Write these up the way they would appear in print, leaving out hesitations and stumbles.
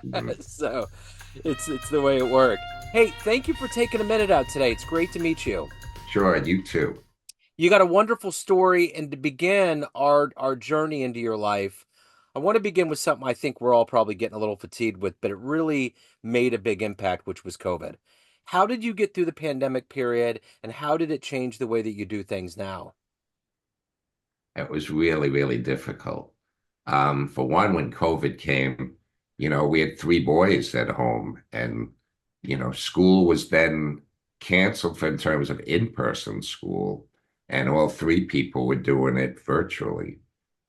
Mhm. So it's the way it worked. Hey, thank you for taking a minute out today. It's great to meet you. Sure, you too. You got a wonderful story, and to begin our journey into your life, I want to begin with something I think we're all probably getting a little fatigued with, but it really made a big impact, which was COVID. How did you get through the pandemic period, and how did it change the way that you do things now? It was really, really difficult. For one, when COVID came, we had three boys at home, and school was then canceled for in terms of in-person school, and all three people were doing it virtually,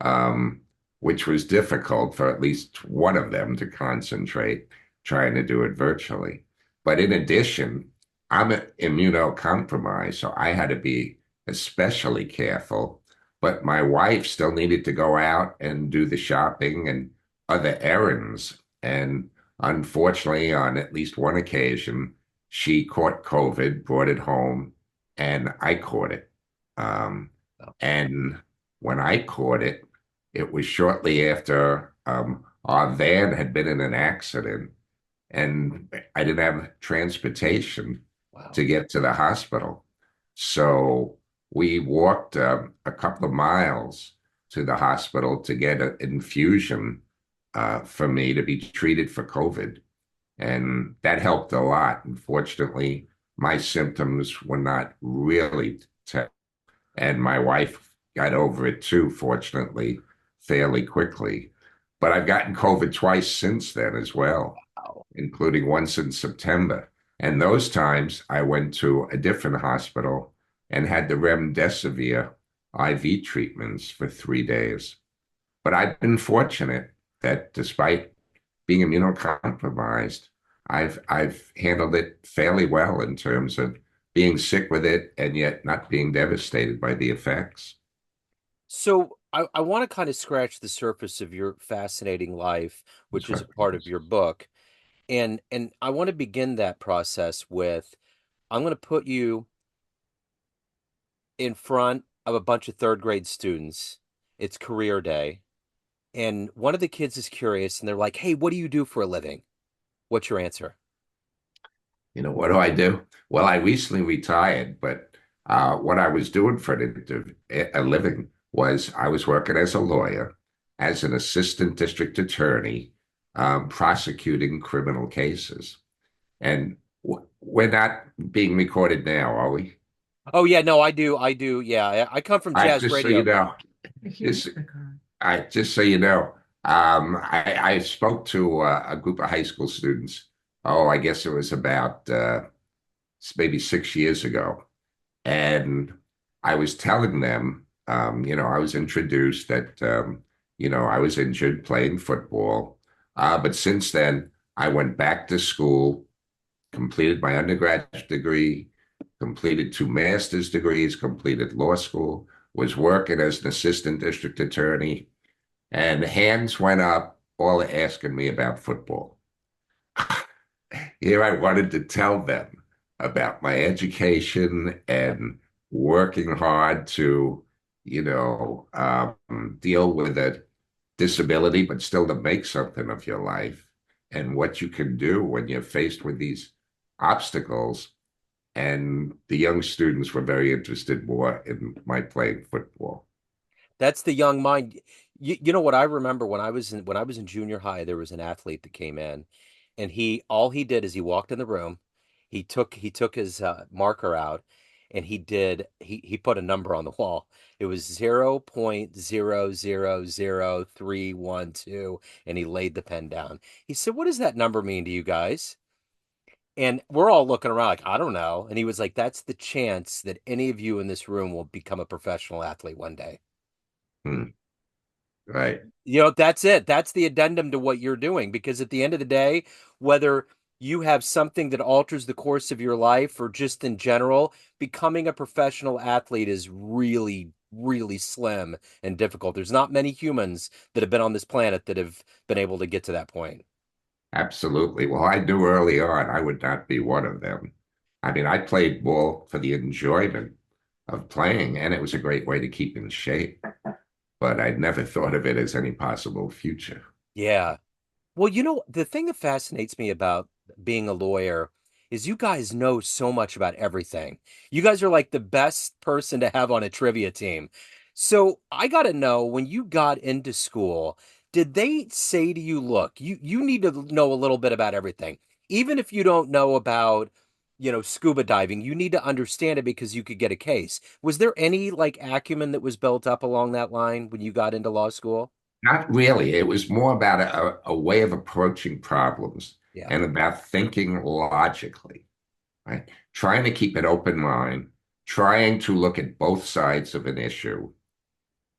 um, which was difficult for at least one of them to concentrate trying to do it virtually. But in addition, I'm immunocompromised, so I had to be especially careful, but my wife still needed to go out and do the shopping and other errands. And unfortunately, on at least one occasion, she caught COVID, brought it home, and I caught it. Um, and when I caught it, it was shortly after our van had been in an accident, and I didn't have transportation Wow. to get to the hospital. So we walked a couple of miles to the hospital to get an infusion for me to be treated for COVID. And that helped a lot. Unfortunately, my symptoms were not really terrible. And my wife got over it too, fortunately, fairly quickly. But I've gotten COVID twice since then as well, Wow. including once in September. And those times I went to a different hospital and had the remdesivir IV treatments for 3 days. But I've been fortunate that despite being immunocompromised, I've handled it fairly well in terms of being sick with it and yet not being devastated by the effects. So I want to kind of scratch the surface of your fascinating life, which That's is a what part it of is. your book. And I want to begin that process with I'm going to put you in front of a bunch of third grade students. It's career day. And one of the kids is curious and they're like, "Hey, what do you do for a living?" What's your answer? What do I do? Well, I recently retired, but what I was doing for a living was I was working as a lawyer, as an assistant district attorney, prosecuting criminal cases. And we're not being recorded now, are we? Oh yeah, no, I do. I do. Yeah, I come from I jazz just so you radio. know, just just so you know, I spoke to a group of high school students. Oh, I guess it was about maybe 6 years ago, and I was telling them, I was introduced that, I was injured playing football, but since then I went back to school, completed my undergraduate degree, completed two master's degrees, completed law school, was working as an assistant district attorney, and hands went up, all asking me about football. Here I wanted to tell them about my education and working hard to, deal with a disability, but still to make something of your life and what you can do when you're faced with these obstacles. And the young students were very interested more in my playing football. That's the young mind. You know what I remember when I was in junior high, there was an athlete that came in, and he all he did is he walked in the room, he took his marker out, and he put a number on the wall. It was 0.000312, and he laid the pen down. He said, "What does that number mean to you guys?" And we're all looking around like, "I don't know." And he was like, "That's the chance that any of you in this room will become a professional athlete one day." Hmm, right. That's it. That's the addendum to what you're doing. Because at the end of the day, whether you have something that alters the course of your life or just in general, becoming a professional athlete is really, really slim and difficult. There's not many humans that have been on this planet that have been able to get to that point. Absolutely. Well, I knew early on I would not be one of them. I mean, I played ball for the enjoyment of playing, and it was a great way to keep in shape, but I'd never thought of it as any possible future. Yeah. Well, the thing that fascinates me about being a lawyer is you guys know so much about everything. You guys are like the best person to have on a trivia team. So I got to know when you got into school, did they say to you, look, you need to know a little bit about everything. Even if you don't know about, scuba diving, you need to understand it because you could get a case. Was there any like acumen that was built up along that line when you got into law school? Not really. It was more about a way of approaching problems Yeah. and about thinking logically, right? Trying to keep an open mind, trying to look at both sides of an issue,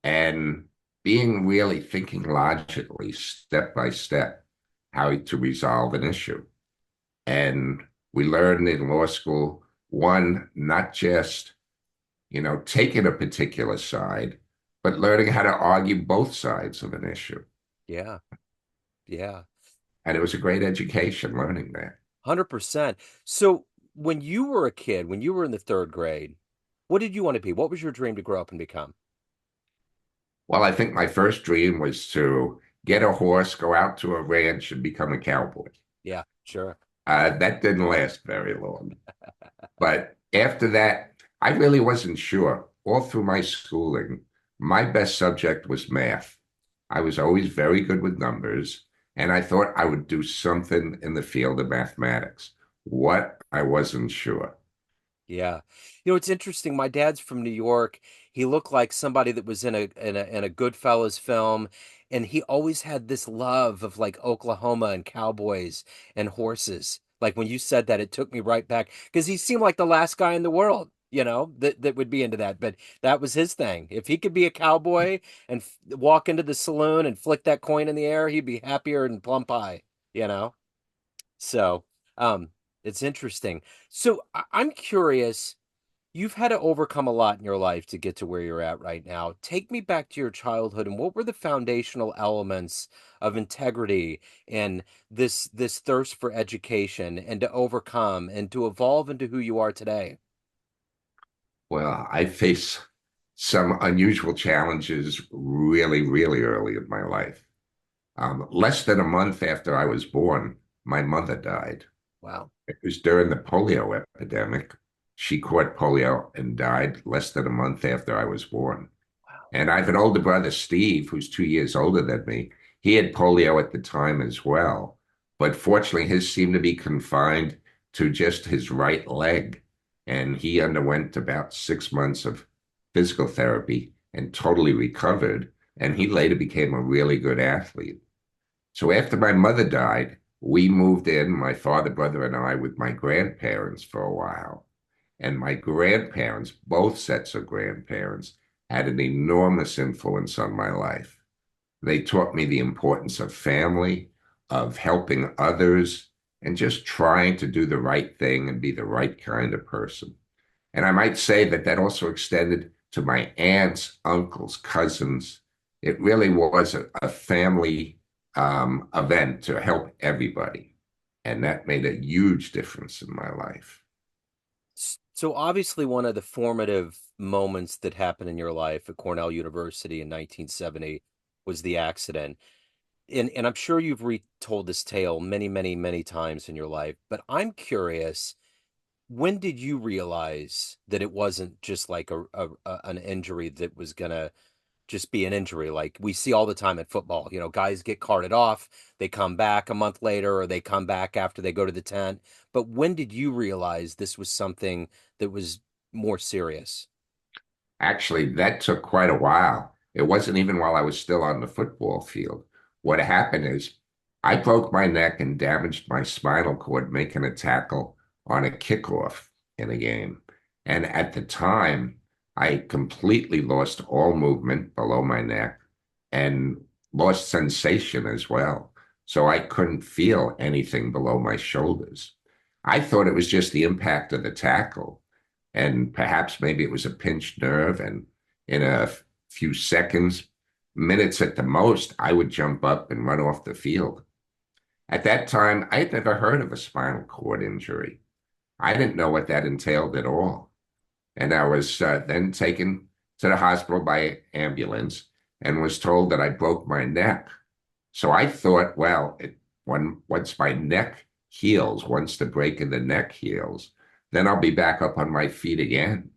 and being really thinking logically, step by step, how to resolve an issue. And we learned in law school, one, not just, taking a particular side, but learning how to argue both sides of an issue. Yeah. Yeah. And it was a great education learning that. 100%. So when you were a kid, when you were in the third grade, what did you want to be? What was your dream to grow up and become? Well, I think my first dream was to get a horse, go out to a ranch, and become a cowboy. Yeah, sure. That didn't last very long. But after that, I really wasn't sure. All through my schooling, my best subject was math. I was always very good with numbers, and I thought I would do something in the field of mathematics. What, I wasn't sure. Yeah. It's interesting. My dad's from New York. He looked like somebody that was in a Goodfellas film, and he always had this love of like Oklahoma and cowboys and horses. Like when you said that, it took me right back because he seemed like the last guy in the world, that would be into that. But that was his thing. If he could be a cowboy and walk into the saloon and flick that coin in the air, he'd be happier than plum pie, you know? So, um, it's interesting. So I'm curious, you've had to overcome a lot in your life to get to where you're at right now. Take me back to your childhood and what were the foundational elements of integrity and this thirst for education and to overcome and to evolve into who you are today? Well, I face some unusual challenges really, really early in my life. Less than a month after I was born, my mother died. Wow. It was during the polio epidemic. She caught polio and died less than a month after I was born. Wow. And I have an older brother, Steve, who's 2 years older than me. He had polio at the time as well. But fortunately, his seemed to be confined to just his right leg. And he underwent about 6 months of physical therapy and totally recovered. And he later became a really good athlete. So after my mother died, we moved in, my father, brother, and I, with my grandparents for a while. And my grandparents, both sets of grandparents, had an enormous influence on my life. They taught me the importance of family, of helping others, and just trying to do the right thing and be the right kind of person. And I might say that that also extended to my aunts, uncles, cousins. It really was a family event to help everybody. And that made a huge difference in my life. So obviously one of the formative moments that happened in your life at Cornell University in 1970 was the accident. And I'm sure you've retold this tale many, many, many times in your life, but I'm curious, when did you realize that it wasn't just like an injury that was gonna just be an injury like we see all the time in football? Guys get carted off, they come back a month later, or they come back after they go to the tent. But when did you realize this was something that was more serious? Actually, that took quite a while. It wasn't even while I was still on the football field. What happened is I broke my neck and damaged my spinal cord making a tackle on a kickoff in a game. And at the time, I completely lost all movement below my neck and lost sensation as well. So I couldn't feel anything below my shoulders. I thought it was just the impact of the tackle. And perhaps maybe it was a pinched nerve. And in a few seconds, minutes at the most, I would jump up and run off the field. At that time, I had never heard of a spinal cord injury. I didn't know what that entailed at all. And I was then taken to the hospital by ambulance and was told that I broke my neck. So I thought, well, once my neck heals, once the break in the neck heals, then I'll be back up on my feet again.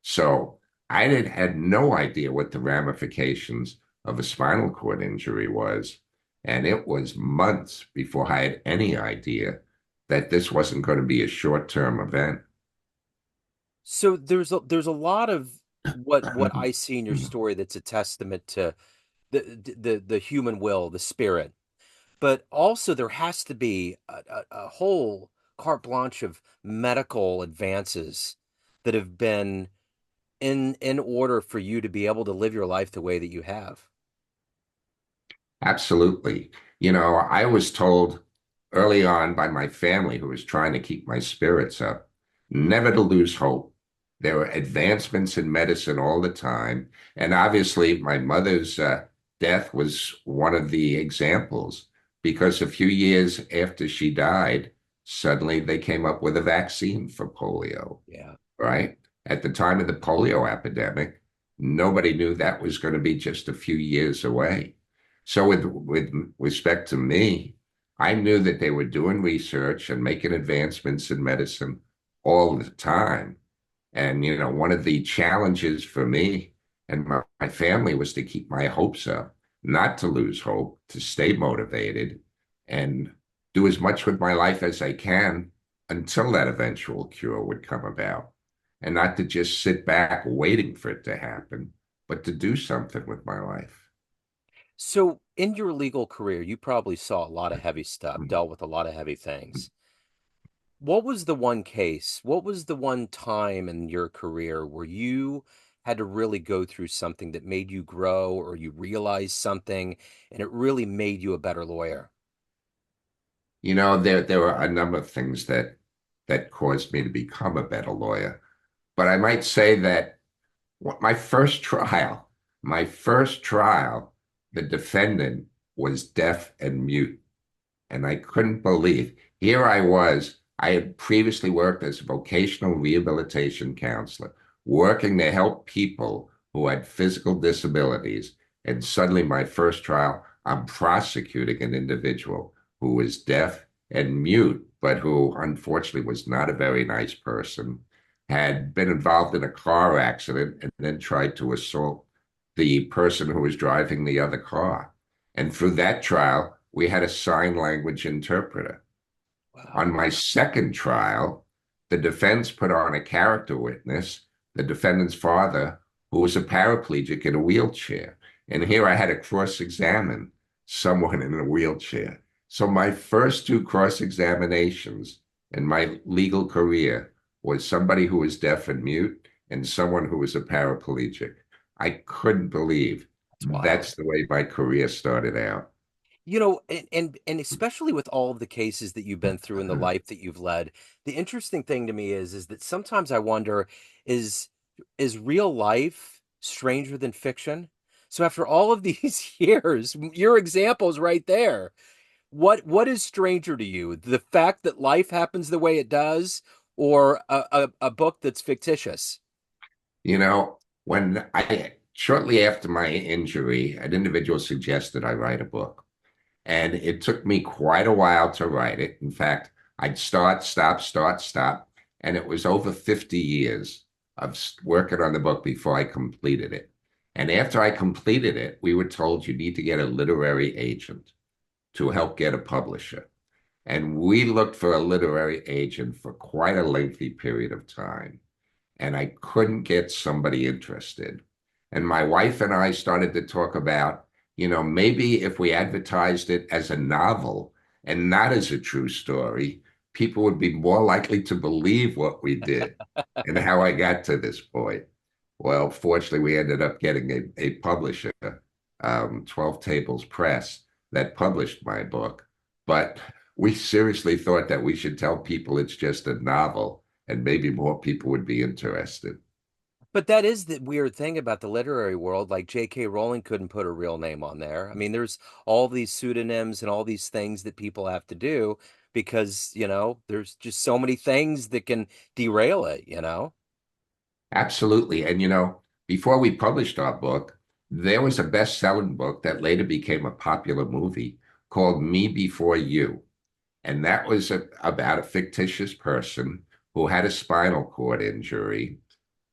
So had no idea what the ramifications of a spinal cord injury was. And it was months before I had any idea that this wasn't going to be a short-term event. So there's a lot of what I see in your story that's a testament to the human will, the spirit. But also there has to be a whole carte blanche of medical advances that have been in order for you to be able to live your life the way that you have. Absolutely. I was told early on by my family, who was trying to keep my spirits up, never to lose hope. There were advancements in medicine all the time. And obviously, my mother's death was one of the examples because a few years after she died, suddenly they came up with a vaccine for polio, Yeah. right? At the time of the polio epidemic, nobody knew that was going to be just a few years away. So with respect to me, I knew that they were doing research and making advancements in medicine all the time. And one of the challenges for me and my family was to keep my hopes up, not to lose hope, to stay motivated and do as much with my life as I can until that eventual cure would come about. And not to just sit back waiting for it to happen, but to do something with my life. So in your legal career, you probably saw a lot of heavy stuff, dealt with a lot of heavy things. What was the one case? What was the one time in your career where you had to really go through something that made you grow or you realized something and it really made you a better lawyer? There were a number of things that caused me to become a better lawyer. But I might say that my my first trial, the defendant was deaf and mute. And I couldn't believe. Here I was. I had previously worked as a vocational rehabilitation counselor, working to help people who had physical disabilities. And suddenly, my first trial, I'm prosecuting an individual who was deaf and mute, but who unfortunately was not a very nice person, had been involved in a car accident, and then tried to assault the person who was driving the other car. And through that trial, we had a sign language interpreter. Wow. On my second trial, the defense put on a character witness, the defendant's father, who was a paraplegic in a wheelchair. And here I had to cross-examine someone in a wheelchair. So my first two cross-examinations in my legal career was somebody who was deaf and mute and someone who was a paraplegic. I couldn't believe That's wild. that's the way my career started out. And especially with all of the cases that you've been through in the life that you've led, the interesting thing to me is that sometimes I wonder, is is real life stranger than fiction? So after all of these years, your examples right there, what is stranger to you? The fact that life happens the way it does, or a book that's fictitious? When shortly after my injury, an individual suggested I write a book. And it took me quite a while to write it. In fact, I'd start, stop, start, stop. And it was over 50 years of working on the book before I completed it. And after I completed it, we were told you need to get a literary agent to help get a publisher. And we looked for a literary agent for quite a lengthy period of time and I couldn't get somebody interested. And my wife and I started to talk about, maybe if we advertised it as a novel and not as a true story, people would be more likely to believe what we did and how I got to this point. Well, fortunately, we ended up getting a publisher, 12 Tables Press, that published my book. But we seriously thought that we should tell people it's just a novel and maybe more people would be interested. But that is the weird thing about the literary world. Like J.K. Rowling couldn't put her real name on there. I mean, there's all these pseudonyms and all these things that people have to do because, there's just so many things that can derail it. Absolutely. And before we published our book, there was a best-selling book that later became a popular movie called Me Before You. And that was about a fictitious person who had a spinal cord injury,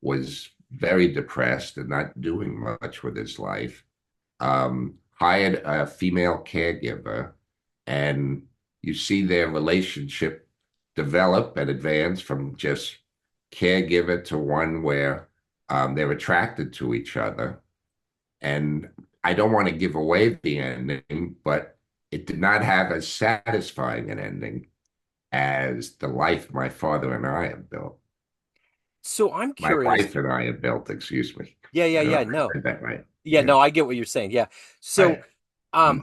was very depressed and not doing much with his life, hired a female caregiver, and you see their relationship develop and advance from just caregiver to one where they're attracted to each other. And I don't want to give away the ending, but it did not have as satisfying an ending as the life my father and I have built. So I'm My curious. wife and I have built, excuse me. Yeah, yeah, I don't know yeah. if I No. said that right. Yeah, Yeah. no, I get what you're saying. Yeah. So Right.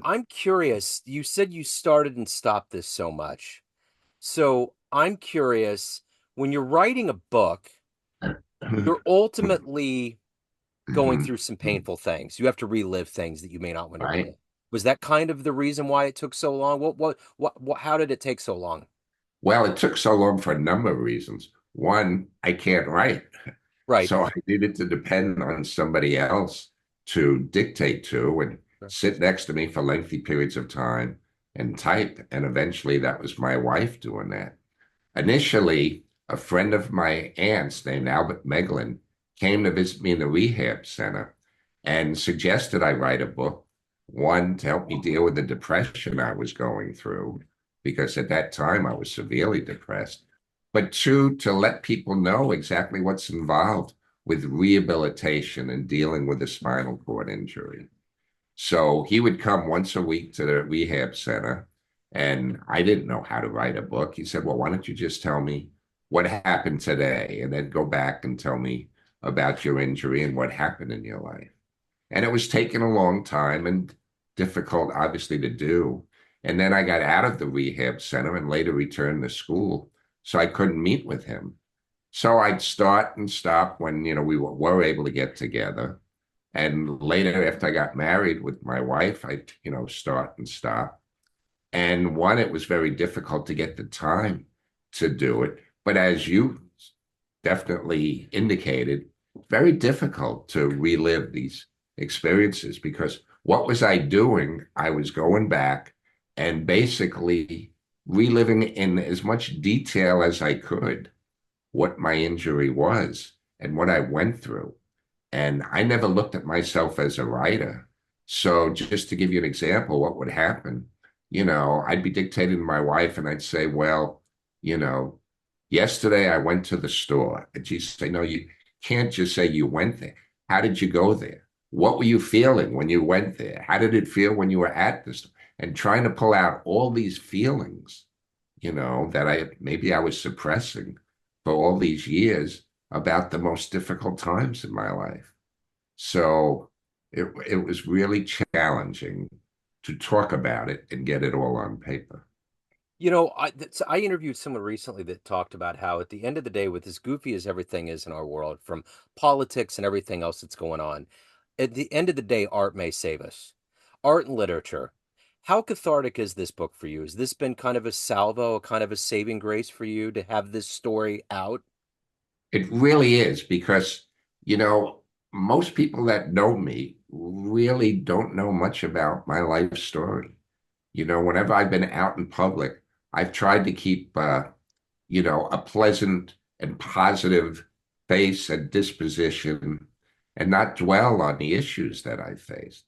I'm curious. You said you started and stopped this so much. So I'm curious, when you're writing a book, you're ultimately going through some painful things. You have to relive things that you may not want to Right. relive. Was that kind of the reason why it took so long? How did it take so long? Well, it took so long for a number of reasons. One, I can't write. Right. So I needed to depend on somebody else to dictate to and sit next to me for lengthy periods of time and type. And eventually that was my wife doing that. Initially, a friend of my aunt's named Albert Meglin came to visit me in the rehab center and suggested I write a book, one, to help me deal with the depression I was going through, because at that time I was severely depressed, but two, to let people know exactly what's involved with rehabilitation and dealing with a spinal cord injury. So he would come once a week to the rehab center, and I didn't know how to write a book. He said, "Well, why don't you just tell me what happened today and then go back and tell me about your injury and what happened in your life?" And it was taking a long time and difficult, obviously, to do. And then I got out of the rehab center and later returned to school, so I couldn't meet with him. So I'd start and stop when, we were able to get together. And later, after I got married with my wife, I'd, start and stop. And one, it was very difficult to get the time to do it. But as you definitely indicated, very difficult to relive these experiences because what was I doing? I was going back and basically reliving in as much detail as I could what my injury was and what I went through. And I never looked at myself as a writer. So just to give you an example, what would happen, I'd be dictating to my wife and I'd say, well, you know, yesterday I went to the store. And she'd say, no, you can't just say you went there. How did you go there? What were you feeling when you went there? How did it feel when you were at this? And trying to pull out all these feelings, that maybe I was suppressing for all these years about the most difficult times in my life. So it was really challenging to talk about it and get it all on paper. I interviewed someone recently that talked about how at the end of the day, with as goofy as everything is in our world, from politics and everything else that's going on, at the end of the day, art may save us. Art and literature. How cathartic is this book for you? Has this been kind of a salvo, a kind of a saving grace for you to have this story out? It really is because, you know, most people that know me really don't know much about my life story. Whenever I've been out in public, I've tried to keep, a pleasant and positive face and disposition and not dwell on the issues that I faced.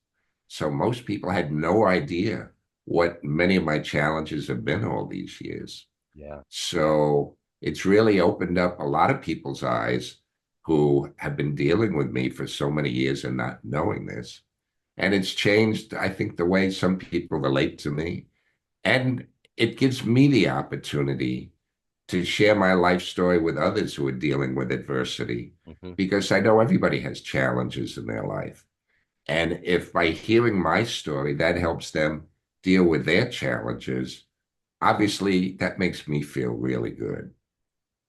So most people had no idea what many of my challenges have been all these years. Yeah. So it's really opened up a lot of people's eyes who have been dealing with me for so many years and not knowing this. And it's changed, I think, the way some people relate to me. And it gives me the opportunity to share my life story with others who are dealing with adversity, Hmm. because I know everybody has challenges in their life. And if by hearing my story, that helps them deal with their challenges, obviously that makes me feel really good.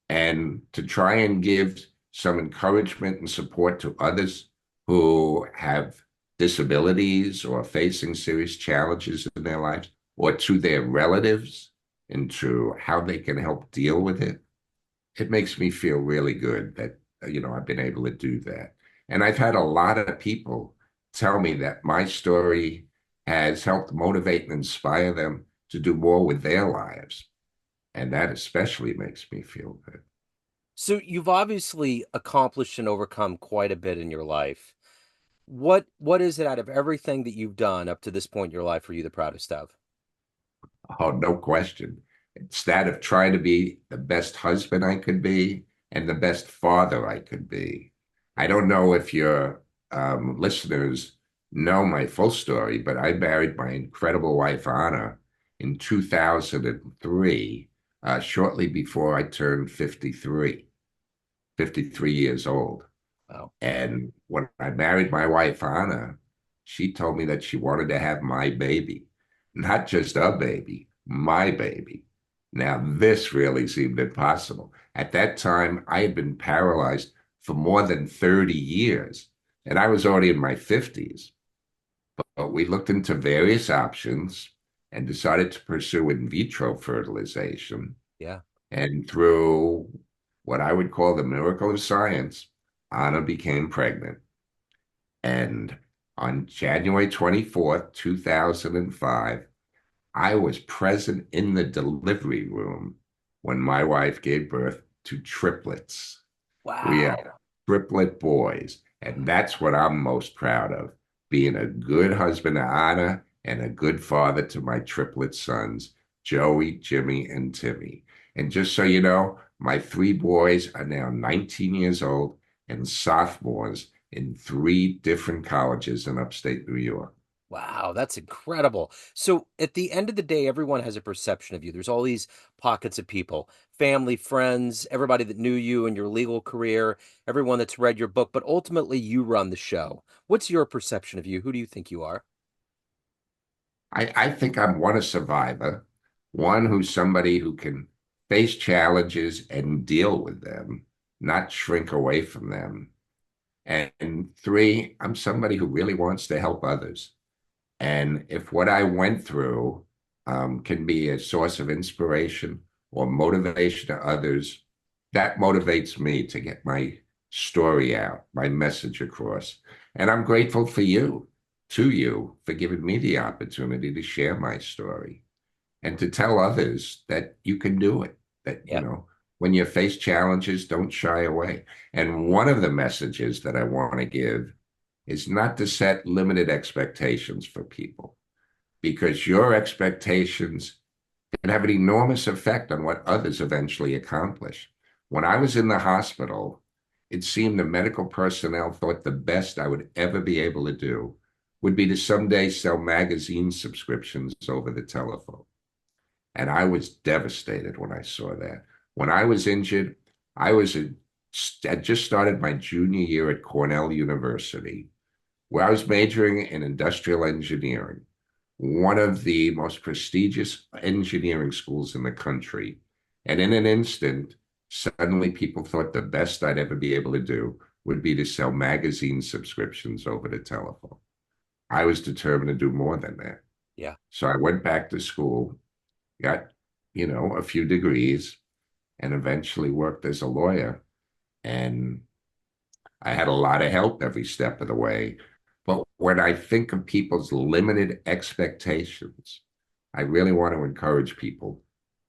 And to try and give some encouragement and support to others who have disabilities or facing serious challenges in their lives, or to their relatives, into how they can help deal with it, it makes me feel really good that, I've been able to do that. And I've had a lot of people tell me that my story has helped motivate and inspire them to do more with their lives. And that especially makes me feel good. So you've obviously accomplished and overcome quite a bit in your life. What is it out of everything that you've done up to this point in your life are you the proudest of? Oh, no question. Instead of trying to be the best husband I could be and the best father I could be. I don't know if your listeners know my full story, but I married my incredible wife, Anna, in 2003, shortly before I turned 53 years old. Wow. And when I married my wife, Anna, she told me that she wanted to have my baby, not just a baby, my baby. Now, this really seemed impossible. At that time, I had been paralyzed for more than 30 years, and I was already in my 50s. But we looked into various options and decided to pursue in vitro fertilization. Yeah. And through what I would call the miracle of science, Anna became pregnant. And on January 24th, 2005, I was present in the delivery room when my wife gave birth to triplets. We have Wow. triplet boys, and that's what I'm most proud of, being a good husband to Anna and a good father to my triplet sons, Joey, Jimmy, and Timmy. And just so you know, my three boys are now 19 years old and sophomores in three different colleges in upstate New York. Wow, that's incredible. So at the end of the day, everyone has a perception of you. There's all these pockets of people, family, friends, everybody that knew you in your legal career, everyone that's read your book, but ultimately you run the show. What's your perception of you? Who do you think you are? I think I'm one, a survivor, one who's somebody who can face challenges and deal with them, not shrink away from them. And three, I'm somebody who really wants to help others. And if what I went through can be a source of inspiration or motivation to others, that motivates me to get my story out, my message across. And I'm grateful to you, for giving me the opportunity to share my story and to tell others that you can do it, that, Yeah. when you face challenges, don't shy away. And one of the messages that I want to give is not to set limited expectations for people because your expectations can have an enormous effect on what others eventually accomplish. When I was in the hospital, it seemed the medical personnel thought the best I would ever be able to do would be to someday sell magazine subscriptions over the telephone. And I was devastated when I saw that. When I was injured, I was a, had just started my junior year at Cornell University, where I was majoring in industrial engineering, one of the most prestigious engineering schools in the country. And in an instant, suddenly people thought the best I'd ever be able to do would be to sell magazine subscriptions over the telephone. I was determined to do more than that. Yeah. So I went back to school, got, a few degrees, and eventually worked as a lawyer. And I had a lot of help every step of the way. But when I think of people's limited expectations, I really want to encourage people,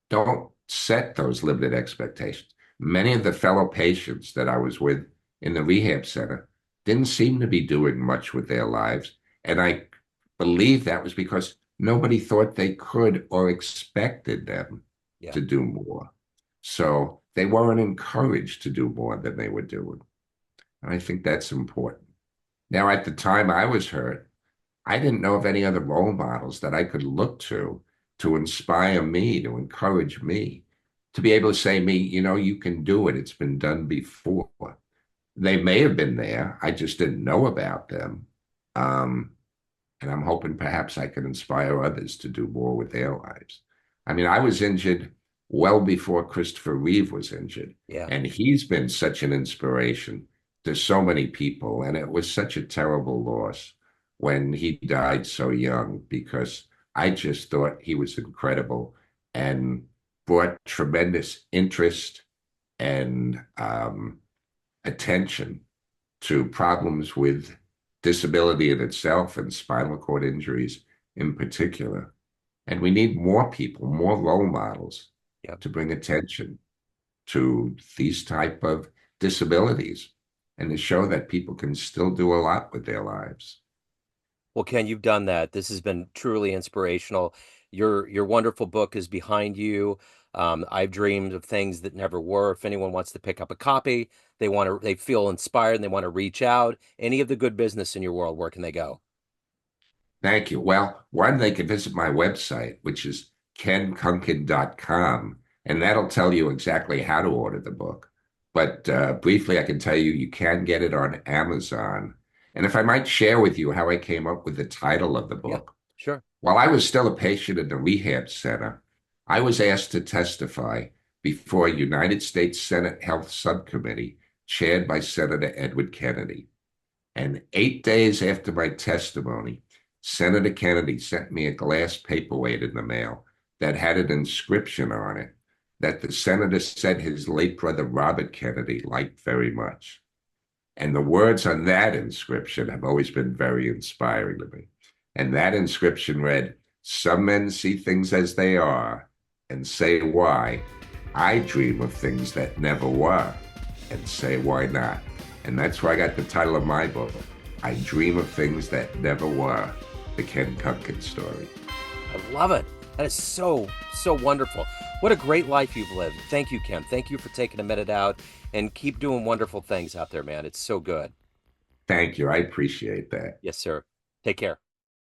don't set those limited expectations. Many of the fellow patients that I was with in the rehab center didn't seem to be doing much with their lives. And I believe that was because nobody thought they could or expected them Yeah. to do more. So they weren't encouraged to do more than they were doing. And I think that's important. Now, at the time I was hurt, I didn't know of any other role models that I could look to inspire me, to encourage me, to be able to say me, you can do it. It's been done before. They may have been there. I just didn't know about them. Um, and I'm hoping perhaps I can inspire others to do more with their lives. I mean, I was injured well before Christopher Reeve was injured, Yeah. and he's been such an inspiration to so many people. And it was such a terrible loss when he died so young because I just thought he was incredible and brought tremendous interest and attention to problems with disability in itself and spinal cord injuries in particular. And we need more people, more role models Yeah. to bring attention to these type of disabilities and to show that people can still do a lot with their lives. Well, Ken, you've done that. This has been truly inspirational. Your wonderful book is behind you. I've dreamed of things that never were. If anyone wants to pick up a copy, they feel inspired and they want to reach out. Any of the good business in your world, where can they go? Thank you. Well, one, they can visit my website, which is kenkunken.com, and that'll tell you exactly how to order the book. But briefly, I can tell you you can get it on Amazon. And if I might share with you how I came up with the title of the Yeah, book. sure. While I was still a patient in the rehab center, I was asked to testify before a United States Senate Health Subcommittee chaired by Senator Edward Kennedy. And 8 days after my testimony, Senator Kennedy sent me a glass paperweight in the mail that had an inscription on it that the senator said his late brother Robert Kennedy liked very much. And the words on that inscription have always been very inspiring to me. And that inscription read, "Some men see things as they are and say why. I dream of things that never were and say why not." And that's where I got the title of my book. I dream of things that never were. The Ken Kunken Story. I love it. That is so, so wonderful. What a great life you've lived. Thank you, Ken. Thank you for taking a minute out and keep doing wonderful things out there, man. It's so good. Thank you. I appreciate that. Yes, sir. Take care.